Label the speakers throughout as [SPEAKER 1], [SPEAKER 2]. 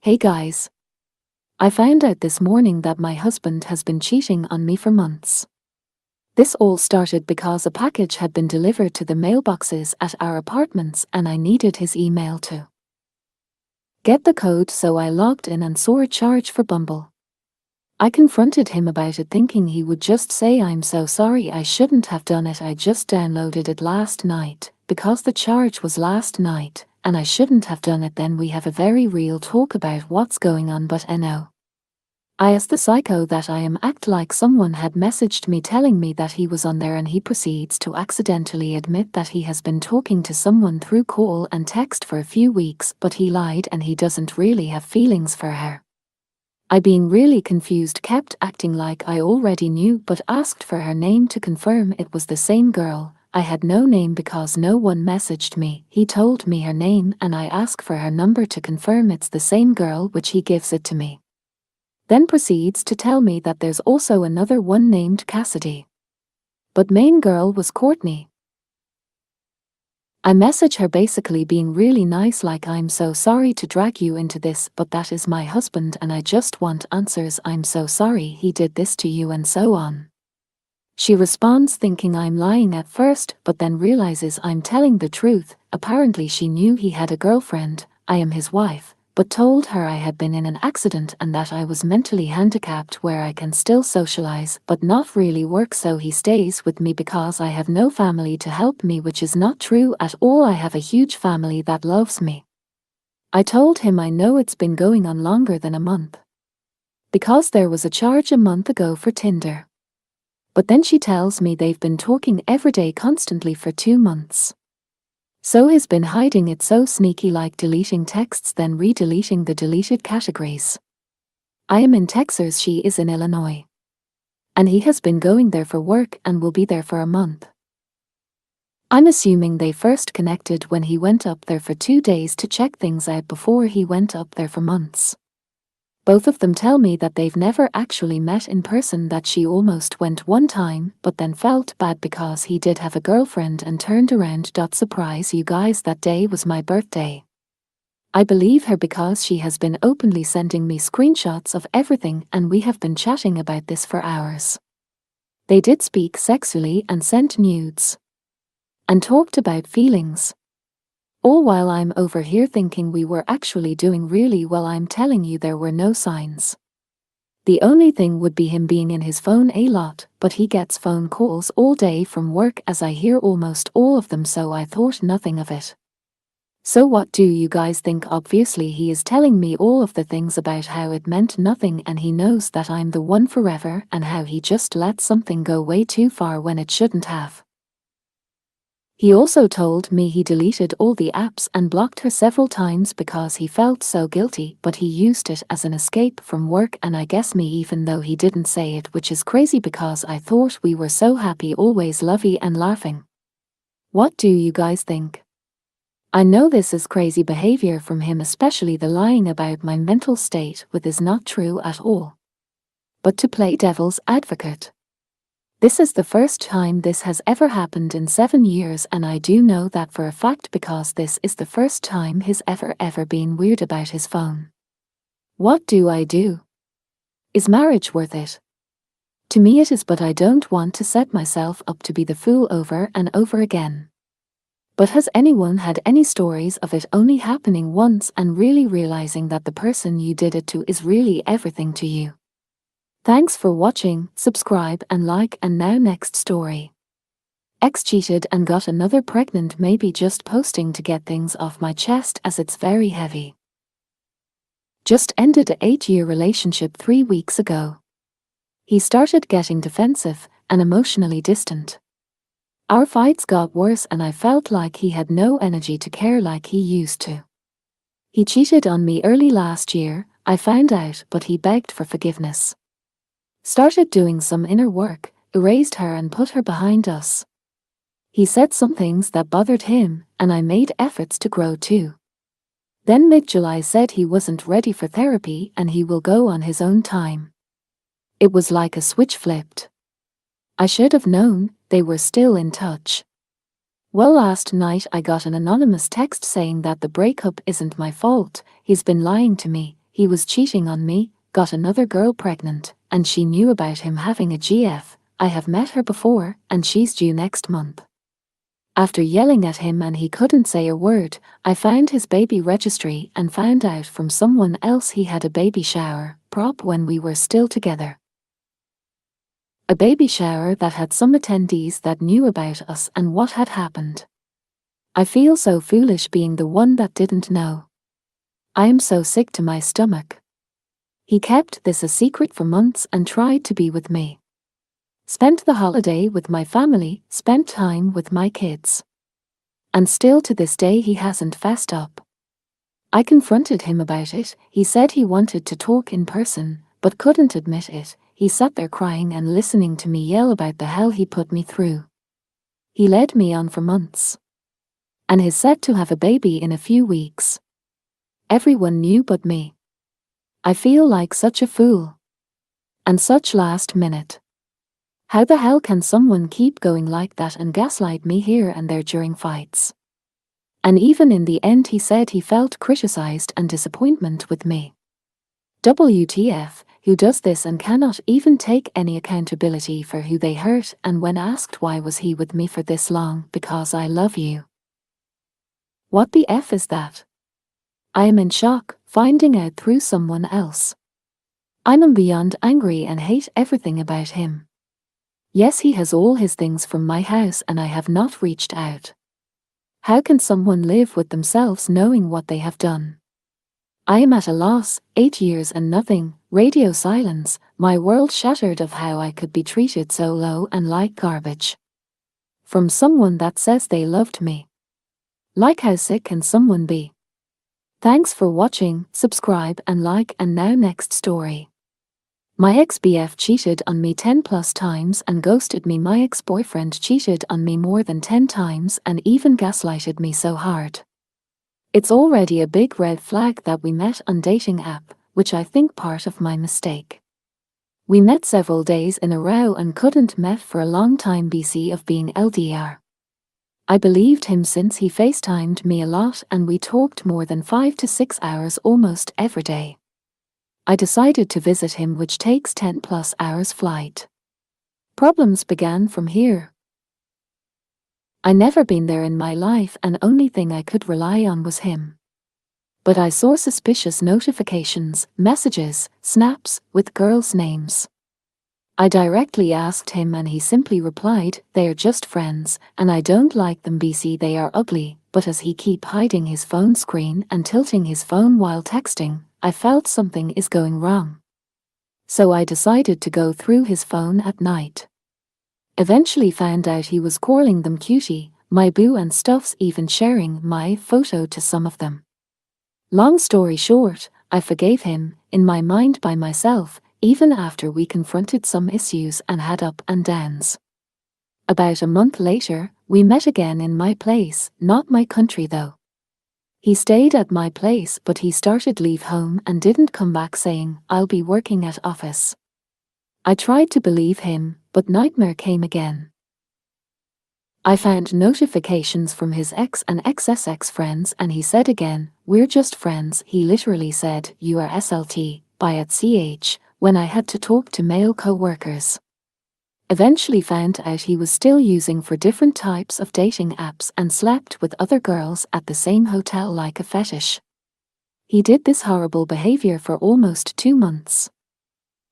[SPEAKER 1] Hey guys. I found out this morning that my husband has been cheating on me for months. This all started because a package had been delivered to the mailboxes at our apartments and I needed his email to get the code, so I logged in and saw a charge for Bumble. I confronted him about it thinking he would just say, "I'm so sorry, I shouldn't have done it, I just downloaded it last night," because the charge was last night and I shouldn't have done it. Then we have a very real talk about what's going on, but no. I, as the psycho that I am, act like someone had messaged me telling me that he was on there, and he proceeds to accidentally admit that he has been talking to someone through call and text for a few weeks, but he lied and he doesn't really have feelings for her. I, being really confused, kept acting like I already knew but asked for her name to confirm it was the same girl. I had no name because no one messaged me. He told me her name and I asked for her number to confirm it's the same girl, which he gives it to me. Then proceeds to tell me that there's also another one named Cassidy. But main girl was Courtney. I message her basically being really nice, like, "I'm so sorry to drag you into this, but that is my husband and I just want answers. I'm so sorry he did this to you," and so on. She responds thinking I'm lying at first, but then realizes I'm telling the truth. Apparently she knew he had a girlfriend. I am his wife, but told her I had been in an accident and that I was mentally handicapped where I can still socialize but not really work, so he stays with me because I have no family to help me, which is not true at all. I have a huge family that loves me. I told him I know it's been going on longer than a month because there was a charge a month ago for Tinder. But then she tells me they've been talking every day constantly for 2 months. So he's been hiding it so sneaky, like deleting texts then re-deleting the deleted categories. I am in Texas, she is in Illinois. And he has been going there for work and will be there for a month. I'm assuming they first connected when he went up there for 2 days to check things out before he went up there for months. Both of them tell me that they've never actually met in person, that she almost went one time but then felt bad because he did have a girlfriend and turned around. Surprise you guys, that day was my birthday. I believe her because she has been openly sending me screenshots of everything and we have been chatting about this for hours. They did speak sexually and sent nudes and talked about feelings. All while I'm over here thinking we were actually doing really well. I'm telling you, there were no signs. The only thing would be him being in his phone a lot, but he gets phone calls all day from work, as I hear almost all of them, so I thought nothing of it. So what do you guys think? Obviously he is telling me all of the things about how it meant nothing and he knows that I'm the one forever, and how he just let something go way too far when it shouldn't have. He also told me he deleted all the apps and blocked her several times because he felt so guilty, but he used it as an escape from work and I guess me, even though he didn't say it, which is crazy because I thought we were so happy, always lovey and laughing. What do you guys think? I know this is crazy behavior from him, especially the lying about my mental state, which is not true at all. But to play devil's advocate, this is the first time this has ever happened in 7 years, and I do know that for a fact because this is the first time he's ever been weird about his phone. What do I do? Is marriage worth it? To me it is, but I don't want to set myself up to be the fool over and over again. But has anyone had any stories of it only happening once and really realizing that the person you did it to is really everything to you? Thanks for watching, subscribe and like. And now next story. Ex cheated and got another pregnant, maybe just posting to get things off my chest as it's very heavy. Just ended a 8-year relationship 3 weeks ago. He started getting defensive and emotionally distant. Our fights got worse and I felt like he had no energy to care like he used to. He cheated on me early last year, I found out, but he begged for forgiveness. Started doing some inner work, erased her and put her behind us. He said some things that bothered him, and I made efforts to grow too. Then mid-July said he wasn't ready for therapy and he will go on his own time. It was like a switch flipped. I should have known they were still in touch. Well, last night I got an anonymous text saying that the breakup isn't my fault, he's been lying to me. he was cheating on me, got another girl pregnant, and she knew about him having a GF. I have met her before, and she's due next month. After yelling at him and he couldn't say a word, I found his baby registry and found out from someone else he had a baby shower prop when we were still together. A baby shower that had some attendees that knew about us and what had happened. I feel so foolish being the one that didn't know. I am so sick to my stomach. He kept this a secret for months and tried to be with me. Spent the holiday with my family, spent time with my kids. And still to this day he hasn't fessed up. I confronted him about it. He said he wanted to talk in person, but couldn't admit it. He sat there crying and listening to me yell about the hell he put me through. He led me on for months. And is set to have a baby in a few weeks. Everyone knew but me. I feel like such a fool. And such last minute. How the hell can someone keep going like that and gaslight me here and there during fights? And even in the end he said he felt criticized and disappointment with me. WTF, who does this and cannot even take any accountability for who they hurt, and when asked why was he with me for this long, because I love you. What the F is that? I am in shock, finding out through someone else. I'm beyond angry and hate everything about him. Yes, he has all his things from my house and I have not reached out. How can someone live with themselves knowing what they have done? I am at a loss, 8 years and nothing, radio silence, my world shattered of how I could be treated so low and like garbage. From someone that says they loved me. Like how sick can someone be? Thanks for watching, subscribe and like. And now next story. My ex-BF cheated on me 10+ times and ghosted me. My ex-boyfriend cheated on me more than 10 times and even gaslighted me so hard. It's already a big red flag that we met on dating app, which I think part of my mistake. We met several days in a row and couldn't met for a long time BC of being LDR. I believed him since he FaceTimed me a lot and we talked more than 5 to 6 hours almost every day. I decided to visit him, which takes 10+ hours flight. Problems began from here. I never been there in my life and only thing I could rely on was him. But I saw suspicious notifications, messages, snaps, with girls' names. I directly asked him and he simply replied, "They are just friends, and I don't like them BC, they are ugly." But as he keep hiding his phone screen and tilting his phone while texting, I felt something is going wrong. So I decided to go through his phone at night. Eventually found out he was calling them cutie, my boo and stuffs, even sharing my photo to some of them. Long story short, I forgave him, in my mind by myself, even after we confronted some issues and had up and downs. About a month later, we met again in my place, not my country though. He stayed at my place but he started leave home and didn't come back saying, "I'll be working at office." I tried to believe him, but nightmare came again. I found notifications from his ex and ex-ex friends and he said again, "We're just friends." He literally said, "You are SLT, by at CH, when I had to talk to male co-workers. Eventually found out he was still using for different types of dating apps and slept with other girls at the same hotel like a fetish. He did this horrible behavior for almost 2 months.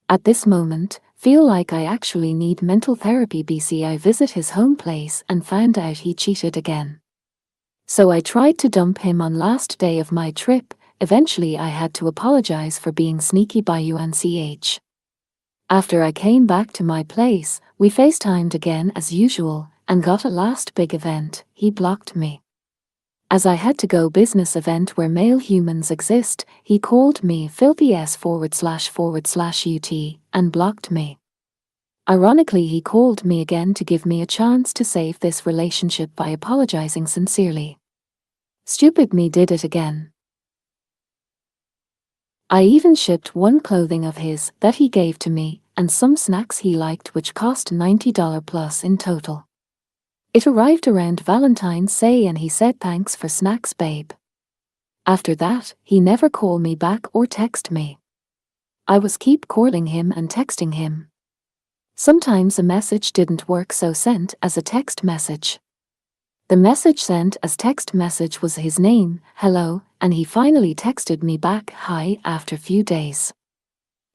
[SPEAKER 1] At this moment, feel like I actually need mental therapy BC. I visit his home place and found out he cheated again. So I tried to dump him on last day of my trip. Eventually I had to apologize for being sneaky by UNCH. After I came back to my place, we FaceTimed again as usual, and got a last big event, he blocked me. As I had to go business event where male humans exist, he called me filthy s///ut and blocked me. Ironically, he called me again to give me a chance to save this relationship by apologizing sincerely. Stupid me did it again. I even shipped one clothing of his that he gave to me and some snacks he liked, which cost $90 plus in total. It arrived around Valentine's Day and he said, "Thanks for snacks, babe." After that, he never call me back or text me. I was keep calling him and texting him. Sometimes a message didn't work, so sent as a text message. The message sent as text message was his name, hello, and he finally texted me back, hi, after few days.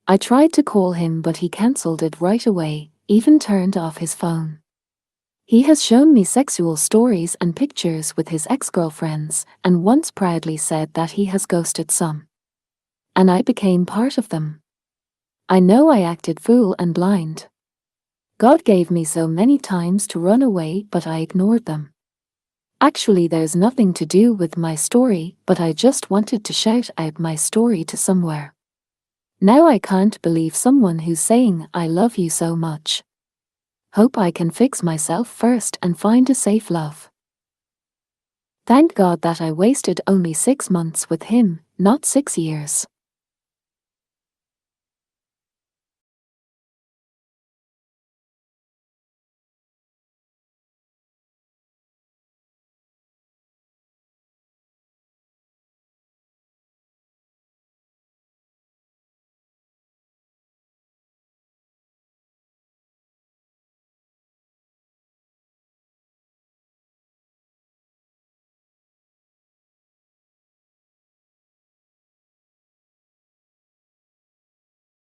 [SPEAKER 1] I tried to call him but he cancelled it right away, even turned off his phone. He has shown me sexual stories and pictures with his ex-girlfriends, and once proudly said that he has ghosted some. And I became part of them. I know I acted fool and blind. God gave me so many times to run away, but I ignored them. Actually, there's nothing to do with my story, but I just wanted to shout out my story to somewhere. Now I can't believe someone who's saying I love you so much. Hope I can fix myself first and find a safe love. Thank God that I wasted only 6 months with him, not 6 years.